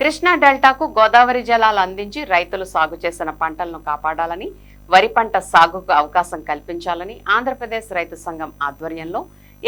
కృష్ణా డెల్టాకు గోదావరి జలాలు అందించి రైతులు సాగు చేసిన పంటలను కాపాడాలని, వరి పంట సాగుకు అవకాశం కల్పించాలని ఆంధ్రప్రదేశ్ రైతు సంఘం ఆధ్వర్యంలో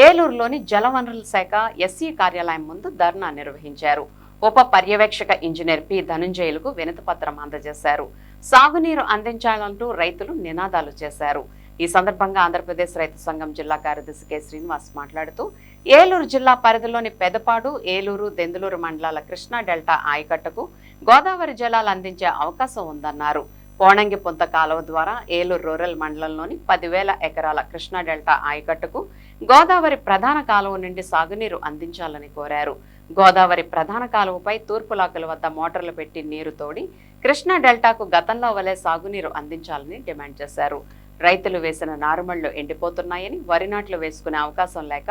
ఏలూరులోని జలవనరుల శాఖ ఎస్సీ కార్యాలయం ముందు ధర్నా నిర్వహించారు. ఉప పర్యవేక్షక ఇంజనీర్ పి ధనుంజయులకు వినతిపత్రం అందజేశారు. సాగునీరు అందించాలంటూ రైతులు నినాదాలు చేశారు. ఈ సందర్భంగా ఆంధ్రప్రదేశ్ రైతు సంఘం జిల్లా కార్యదర్శి కె శ్రీనివాస్ మాట్లాడుతూ ఏలూరు జిల్లా పరిధిలోని పెదపాడు, ఏలూరు, దెందులూరు మండలాల కృష్ణా డెల్టా ఆయకట్టుకు గోదావరి జలాలు అందించే అవకాశం ఉందన్నారు. పోణంగి పుంత కాలువ ద్వారా ఏలూరు రూరల్ మండలంలోని 10,000 ఎకరాల కృష్ణా డెల్టా ఆయకట్టుకు గోదావరి ప్రధాన కాలువ నుండి సాగునీరు అందించాలని కోరారు. గోదావరి ప్రధాన కాలువపై తూర్పు లాకుల వద్ద మోటార్లు పెట్టి నీరు తోడి కృష్ణా డెల్టాకు గతంలో వలె సాగునీరు అందించాలని డిమాండ్ చేశారు. రైతులు వేసిన నారుమళ్లు ఎండిపోతున్నాయని, వరి నాట్లు వేసుకునే అవకాశం లేక,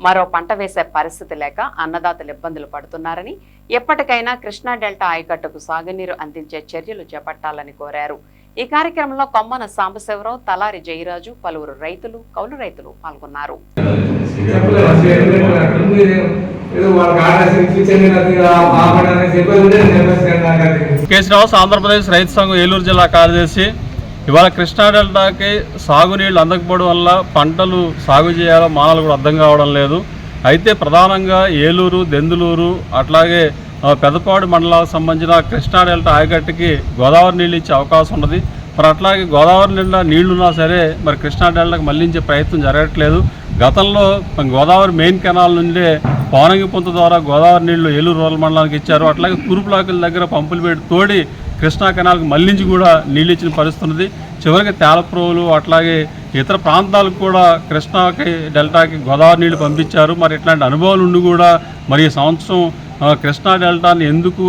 మరో పంట వేసే పరిస్థితి లేక అన్నదాతలు ఇబ్బందులు పడుతున్నారని, ఎప్పటికైనా కృష్ణా డెల్టా ఆయకట్టుకు సాగునీరు అందించే చర్యలు చేపట్టాలని కోరారు. ఈ కార్యక్రమంలో కొమ్మన సాంబశివరావు, తలారి జయరాజు, పలువురు రైతులు, కౌలు రైతులు పాల్గొన్నారు. కె శ్రీనివాస్, ఆంధ్రప్రదేశ్ రైతు సంఘం ఏలూరు జిల్లా కార్యదర్శి. ఇవాళ కృష్ణా డెల్టాకి సాగునీళ్ళు అందకపోవడం వల్ల పంటలు సాగు చేయాలో మానాలు కూడా అర్థం కావడం లేదు. అయితే ప్రధానంగా ఏలూరు, దెందులూరు, అట్లాగే పెదపాడు మండలాలకు సంబంధించిన కృష్ణా డెల్టా ఆయకట్టుకి గోదావరి నీళ్ళు ఇచ్చే అవకాశం ఉన్నది. మరి అట్లాగే గోదావరి నిండా నీళ్లున్నా సరే మరి కృష్ణా డెల్టాకి మళ్లించే ప్రయత్నం జరగట్లేదు. గతంలో గోదావరి మెయిన్ కెనాల్ నుండే పోనంగి పుంత ద్వారా గోదావరి నీళ్లు ఏలూరు రూరల్ మండలానికి ఇచ్చారు. అట్లాగే తూర్పు లాకుల దగ్గర పంపులు పెట్టి తోడి కృష్ణా కెనాల్కి మళ్లించి కూడా నీళ్ళు ఇచ్చిన పరిస్థితి ఉన్నది. చివరికి తేలప్రోలు అట్లాగే ఇతర ప్రాంతాలకు కూడా కృష్ణాకి డెల్టాకి గోదావరి నీళ్లు పంపించారు. మరి ఇట్లాంటి అనుభవాలు ఉండి కూడా మరి ఈ సంవత్సరం కృష్ణా డెల్టాని ఎందుకు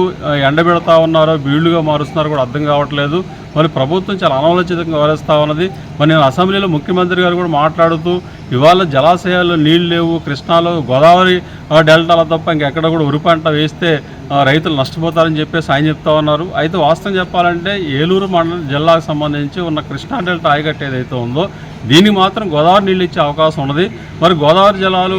ఎండబెడతా ఉన్నారో, బీళ్లుగా మారుస్తున్నారో కూడా అర్థం కావట్లేదు. మరి ప్రభుత్వం చాలా అనాలోచితంగా వ్యవహరిస్తూ ఉన్నది. మరి నేను అసెంబ్లీలో ముఖ్యమంత్రి గారు కూడా మాట్లాడుతూ ఇవాళ జలాశయాల్లో నీళ్లు లేవు, కృష్ణాలో గోదావరి డెల్టాలో తప్ప ఇంకెక్కడ కూడా ఉరి పంట వేస్తే రైతులు నష్టపోతారని చెప్పేసి ఆయన చెప్తా ఉన్నారు. అయితే వాస్తవం చెప్పాలంటే ఏలూరు మండలం జిల్లాకు సంబంధించి ఉన్న కృష్ణా డెల్టా ఆయకట్టు ఏదైతే ఉందో దీనికి మాత్రం గోదావరి నీళ్ళు ఇచ్చే అవకాశం ఉన్నది. మరి గోదావరి జలాలు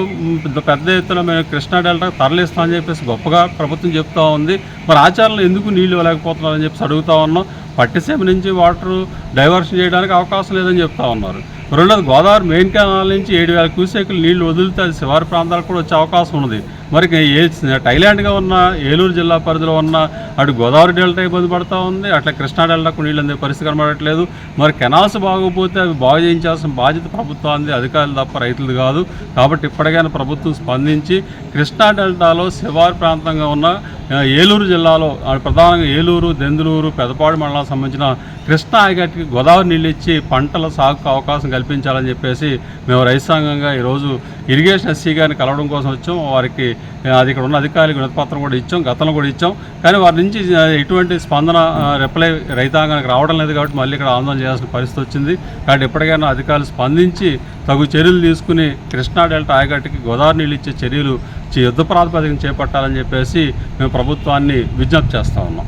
పెద్ద ఎత్తున మేము కృష్ణా డెల్టాకు తరలిస్తామని చెప్పేసి గొప్పగా ప్రభుత్వం చెప్తా ఉంది. మరి ఆచారంలో ఎందుకు నీళ్ళు ఇవ్వలేకపోతున్నారని చెప్పేసి అడుగుతా ఉన్నాం. పట్టిసీమ నుంచి వాటర్ డైవర్షన్ చేయడానికి అవకాశం లేదని చెప్తా ఉన్నారు. రెండోది గోదావరి మెయిన్ కెనాల్ నుంచి 7,000 క్యూసెక్లు నీళ్లు వదిలితే అది శివారు ప్రాంతాలకు కూడా వచ్చే అవకాశం ఉన్నది. మరి టైలాండ్గా ఉన్న ఏలూరు జిల్లా పరిధిలో ఉన్న అటు గోదావరి డెల్టా ఇబ్బంది పడుతూ ఉంది, అట్లా కృష్ణా డెల్టాకు నీళ్ళు అందే పరిస్థితి కనబడట్లేదు. మరి కెనాల్స్ బాగోపోతే అవి బాగు చేయించాల్సిన బాధ్యత ప్రభుత్వాన్ని, అధికారులు తప్ప రైతులు కాదు. కాబట్టి ఇప్పటికైనా ప్రభుత్వం స్పందించి కృష్ణా డెల్టాలో శివారు ప్రాంతంగా ఉన్న ఏలూరు జిల్లాలో ప్రధానంగా ఏలూరు, దెందులూరు, పెదపాడు మండలానికి సంబంధించిన కృష్ణా ఆయకట్టుకి గోదావరి నీళ్ళు ఇచ్చి పంటల సాగుకు అవకాశం కల్పించాలని చెప్పేసి మేము రైతు సంఘంగా ఈరోజు ఇరిగేషన్ ఎస్సీ గారిని కలవడం కోసం వచ్చాం. వారికి అది ఇక్కడ ఉన్న అధికారులకు వినతిపత్రం కూడా ఇచ్చాం, గతంలో కూడా ఇచ్చాం. కానీ వారి నుంచి ఎటువంటి స్పందన రిప్లై రైతాంగానికి రావడం లేదు. కాబట్టి మళ్ళీ ఇక్కడ ఆందోళన చేయాల్సిన పరిస్థితి వచ్చింది. కాబట్టి ఎప్పటికైనా అధికారులు స్పందించి తగు చర్యలు తీసుకుని కృష్ణా డెల్టా ఆయకట్టుకి గోదావరి నీళ్ళు ఇచ్చే చర్యలు యుద్ధ ప్రాతిపదికన చేపట్టాలని చెప్పేసి మేము ప్రభుత్వాన్ని విజ్ఞప్తి చేస్తూ ఉన్నాం.